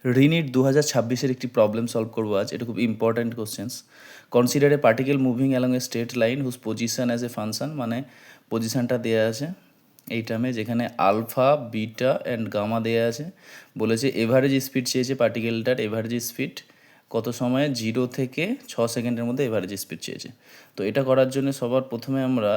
রিনিট 2026-এর একটি problem solve করবো আজ। এটা খুব important questions. Consider a particle moving along a straight line whose position as a function, মানে পজিশনটা দেওয়া আছে এই টার্মে, যেখানে আলফা, বিটা অ্যান্ড গামা দেওয়া আছে। বলেছে এভারেজ স্পিড চেয়েছে পার্টিকেলটার, এভারেজ স্পিড কত সময়ে 0 থেকে 6 সেকেন্ডের মধ্যে এভারেজ স্পিড চেয়েছে। তো এটা করার জন্য সবার প্রথমে আমরা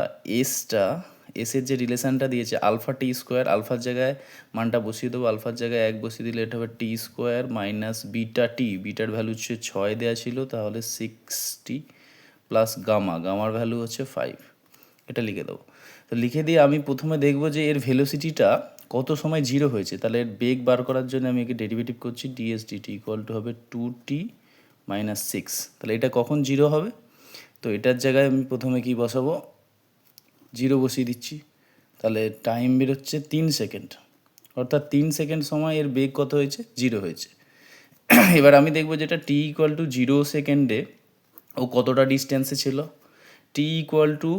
এসের যে রিলেশানটা দিয়েছে আলফা টি স্কোয়ার, আলফার জায়গায় মানটা বসিয়ে দেবো, আলফার জায়গায় 1 বসিয়ে দিলে এটা হবে T square minus beta T, বিটার ভ্যালু হচ্ছে 6 দেওয়া ছিল, তাহলে 60 প্লাস গামার ভ্যালু হচ্ছে 5। এটা লিখে দেবো। তো লিখে দিয়ে আমি প্রথমে দেখবো যে এর ভেলোসিটিটা কত সময় 0 হয়েছে। তাহলে এর বেগ বার করার জন্য আমি একে ডেরিভেটিভ করছি, ডিএস ডিটি ইকুয়াল টু হবে 2t মাইনাস 6। তাহলে এটা কখন 0 হবে? তো এটার জায়গায় আমি প্রথমে কি বসাবো, 0 বসিয়ে দিচ্ছি। তাহলে টাইম বেরোচ্ছে 3 সেকেন্ড, অর্থাৎ 3 সেকেন্ড সময় এর বেগ কত হয়েছে, 0 হয়েছে। এবার আমি দেখবো যেটা টি ইকুয়াল টু 0 সেকেন্ডে ও কতটা ডিস্টেন্সে ছিল। টি ইকুয়াল টু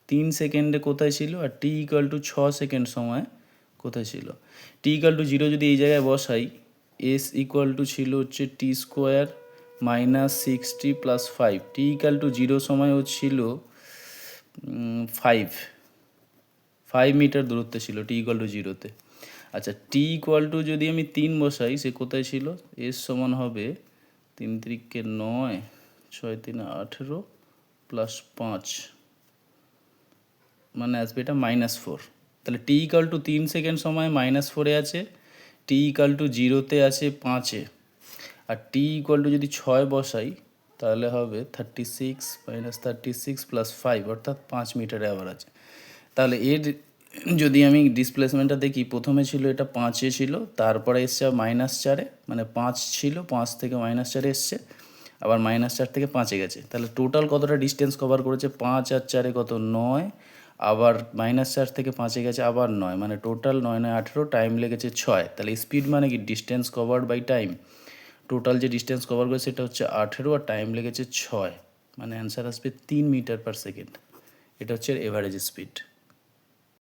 3 সেকেন্ডে কোথায় ছিল, আর টি ইকুয়াল টু 6 সেকেন্ড সময় কোথায় ছিল। টি ইকুয়াল টু 0 যদি এই জায়গায় বসাই, এস ইকুয়াল টু ছিল হচ্ছে T square minus 60 plus 5। T equal to 0 সময়ও ছিল 5 মিটার দূরত্বে ছিল টি ইকুয়াল টু 0-তে। আচ্ছা, টি ইকুয়াল টু যদি আমি 3 বসাই, সে কোথায় ছিল, এস সমান হবে 3 3 9, 6 3 18 প্লাস 5, মানে আসবে এটা -4। তাহলে টি ইকুয়াল টু 3 সেকেন্ড সময় -4-এ আছে, টি ইকুয়াল টু 0-তে আছে 5-এ, আর টি ইকুয়াল টু যদি 6 বসাই তাহলে হবে 36 মাইনাস 36 প্লাস 5, অর্থাৎ 5 মিটারে আবার আছে। তাহলে এর যদি আমি ডিসপ্লেসমেন্টটা দেখি, প্রথমে ছিল এটা 5-এ ছিল, তারপরে এসছে -4-এ, মানে 5 ছিল, 5 থেকে -4-এ এসছে, আবার -4 থেকে 5-এ গেছে। তাহলে টোটাল কতটা ডিস্টেন্স কভার করেছে, 5 আর 4-এ কত, 9, আবার -4 থেকে 5-এ গেছে আবার 9, মানে টোটাল 9 9 18, টাইম লেগেছে 6। তাহলে স্পিড মানে কি, distance covered by time. Total যে ডিস্টেন্স কভার করেছে সেটা হচ্ছে 18 আর টাইম লেগেছে 6, মানে অ্যান্সার আসবে 3 মিটার পার সেকেন্ড। এটা হচ্ছে এভারেজ স্পিড।